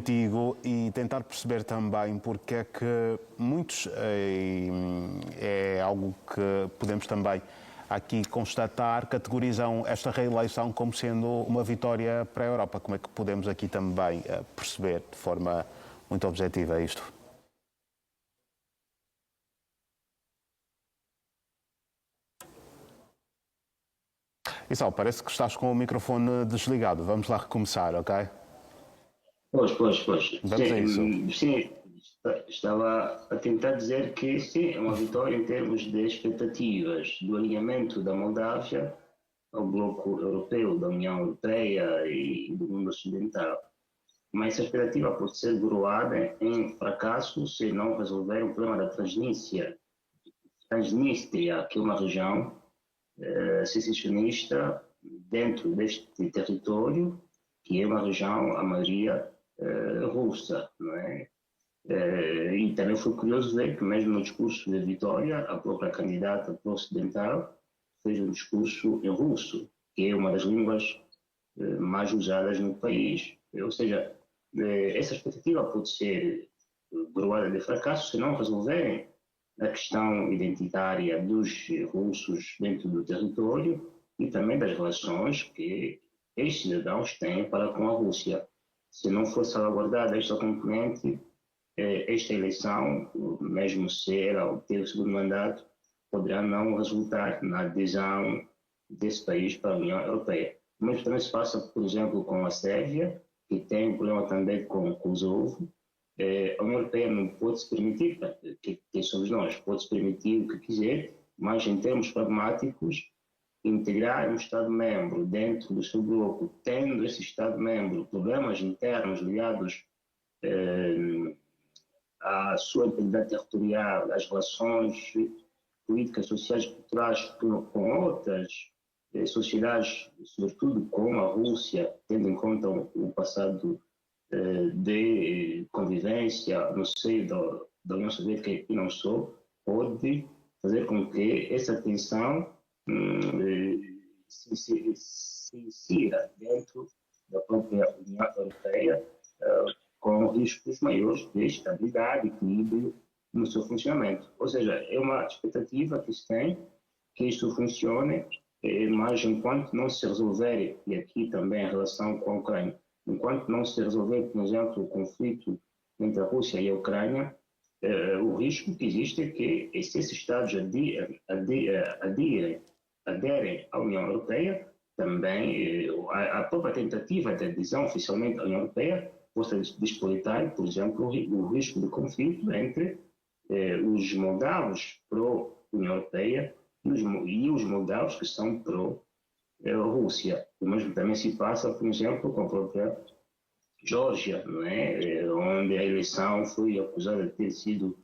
contigo e tentar perceber também porque é que muitos, é algo que podemos também aqui constatar, categorizam esta reeleição como sendo uma vitória para a Europa. Como é que podemos aqui também perceber de forma muito objetiva isto? Isal, parece que estás com o microfone desligado. Vamos lá recomeçar, ok? Pois. Vamos a isso. Sim, estava a tentar dizer que sim, é uma vitória em termos de expectativas do alinhamento da Moldávia ao bloco europeu, da União Europeia e do mundo ocidental. Mas essa expectativa pode ser coroada em fracasso se não resolver o problema da Transnistria, que é uma região secessionista dentro deste território, que é uma região, a maioria, russa, não é? E também foi curioso ver que mesmo no discurso de vitória, a própria candidata pró-ocidental fez um discurso em russo, que é uma das línguas mais usadas no país. Ou seja, essa expectativa pode ser coroada de fracasso se não resolverem a questão identitária dos russos dentro do território e também das relações que estes cidadãos têm para com a Rússia. Se não for salvaguardada esta componente, esta eleição, mesmo se ela obter o segundo mandato, poderá não resultar na adesão desse país para a União Europeia. O mesmo também se passa, por exemplo, com a Sérvia, que tem um problema também com o Kosovo. A União Europeia não pode se permitir, quem somos nós, pode se permitir o que quiser, mas em termos pragmáticos, integrar um Estado-membro dentro do seu bloco, tendo esse Estado-membro problemas internos ligados à sua integridade territorial, às relações políticas, sociais e culturais com outras sociedades, sobretudo com a Rússia, tendo em conta o passado de convivência no seio da União Soviética e não só, pode fazer com que essa tensão se insira dentro da própria União Europeia, com riscos maiores de estabilidade e equilíbrio no seu funcionamento. Ou seja, é uma expectativa que se tem que isto funcione, mas enquanto não se resolver, e aqui também em relação com a Ucrânia, enquanto não se resolver, por exemplo, o conflito entre a Rússia e a Ucrânia, o risco que existe é que esses Estados aderem à União Europeia, também a própria tentativa de adesão oficialmente à União Europeia possa despolitar, por exemplo, o risco de conflito entre os moldavos pró-União Europeia e os moldavos que são pró-Rússia. O mesmo também se passa, por exemplo, com a própria Geórgia, não é? Onde a eleição foi acusada de ter sido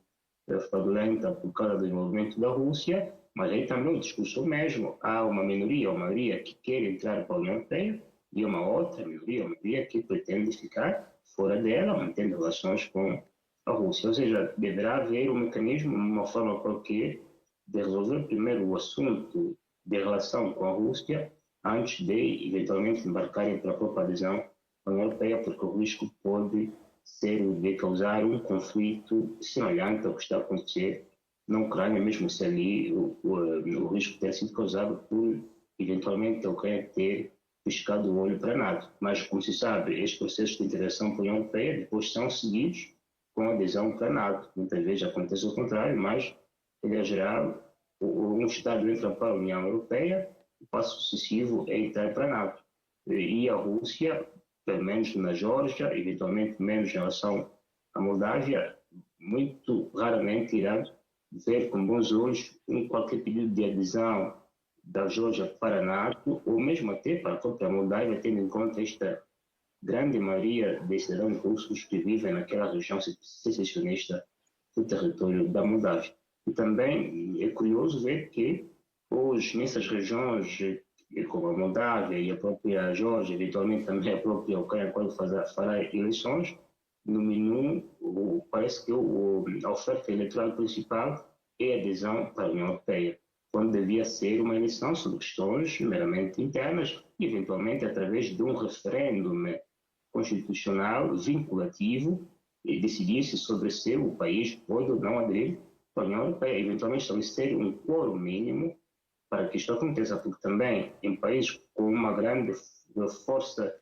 fraudulenta por causa do envolvimento da Rússia, mas aí também o discurso é o mesmo. Há uma maioria que quer entrar para a União Europeia e uma outra minoria, uma maioria que pretende ficar fora dela, mantendo relações com a Rússia. Ou seja, deverá haver um mecanismo, uma forma qualquer, de resolver primeiro o assunto de relação com a Rússia antes de, eventualmente, embarcarem para a própria adesão à União Europeia, porque o risco pode ser de causar um conflito semelhante ao que está a acontecer na Ucrânia, mesmo se ali o risco ter sido causado por, eventualmente, a Ucrânia ter piscado o olho para a NATO. Mas, como se sabe, estes processos de integração com a União Europeia depois são seguidos com a adesão para a NATO. Muitas vezes acontece o contrário, mas, em geral, um Estado entra para a União Europeia, o passo sucessivo é entrar para a NATO. E a Rússia, pelo menos na Geórgia, eventualmente menos em relação à Moldávia, muito raramente irá ver com bons olhos qualquer pedido de adesão da Geórgia para a NATO, ou mesmo até para a própria Moldávia, tendo em conta esta grande maioria de cidadãos russos que vivem naquela região secessionista do território da Moldávia. E também é curioso ver que hoje, nessas regiões como a Moldávia e a própria Geórgia, eventualmente também a própria Ucrânia, quando fará eleições, no menu parece que a oferta eleitoral principal é a adesão para a União Europeia, quando devia ser uma eleição sobre questões meramente internas, eventualmente através de um referêndum constitucional vinculativo e decidir-se sobre se o país pode ou não aderir à União Europeia, eventualmente estabelecer um quórum mínimo para que isto aconteça, porque também em países com uma grande força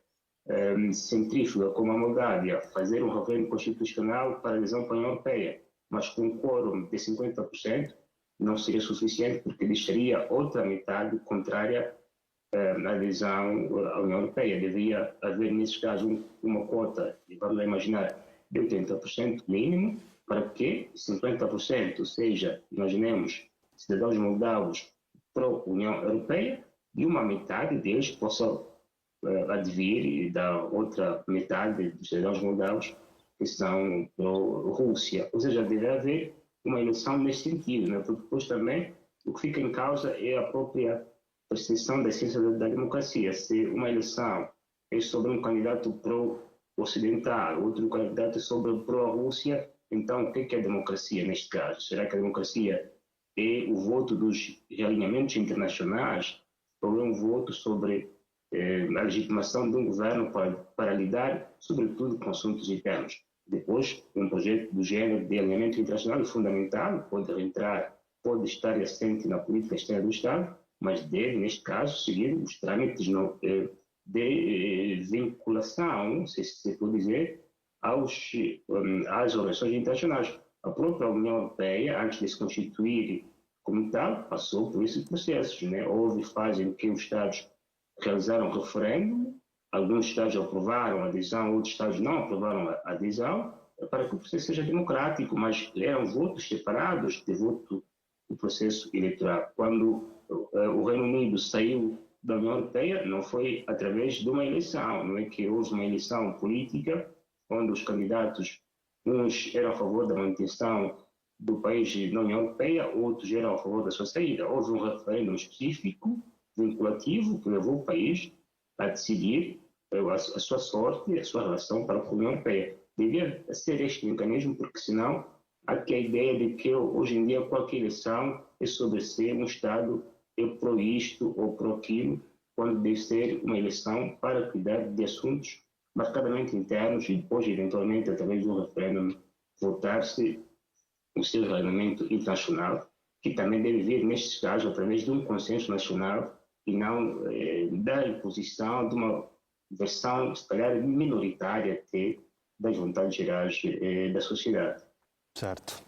centrífuga como a Moldávia, fazer um referendo constitucional para adesão à União Europeia, mas com um quórum de 50%, não seria suficiente, porque deixaria outra metade contrária à adesão à União Europeia. Deveria haver, nesses casos, uma cota, vamos imaginar, de 80% mínimo, para que 50% seja, imaginemos, cidadãos moldavos pró-União Europeia e uma metade deles possa advir da outra metade dos cidadãos moldavos que são pró-Rússia. Ou seja, deve haver uma eleição nesse sentido, né? Porque depois também o que fica em causa é a própria percepção da essência da democracia. Se uma eleição é sobre um candidato pró-ocidental, outro candidato é sobre pró-Rússia, então o que é a democracia neste caso? Será que a democracia é o voto dos realinhamentos internacionais ou é um voto sobre a legitimação de um governo para lidar, sobretudo, com assuntos internos? Depois, um projeto do género de alinhamento internacional é fundamental, pode estar assente na política externa do Estado, mas deve, neste caso, seguir os trâmites de vinculação, se pode dizer, às organizações internacionais. A própria União Europeia, antes de se constituir como tal, passou por esses processos, né? Houve fase em que os Estados realizaram referendo, alguns Estados aprovaram a adesão, outros Estados não aprovaram a adesão, para que o processo seja democrático, mas eram votos separados de voto do processo eleitoral. Quando o Reino Unido saiu da União Europeia, não foi através de uma eleição, não é que houve uma eleição política, onde os candidatos, uns eram a favor da manutenção do país na União Europeia, outros eram a favor da sua saída. Houve um referendo específico, vinculativo, que levou o país a decidir a sua sorte, a sua relação para a União Europeia. Devia ser este mecanismo, porque senão há aqui a ideia de que hoje em dia qualquer eleição é sobre ser um Estado é pro isto ou pro aquilo, quando deve ser uma eleição para cuidar de assuntos marcadamente internos e depois, eventualmente, através de um referendo, votar-se o seu regulamento internacional, que também deve vir, nestes casos, através de um consenso nacional e não da imposição de uma versão, se calhar, minoritária até das vontades gerais da sociedade. Certo.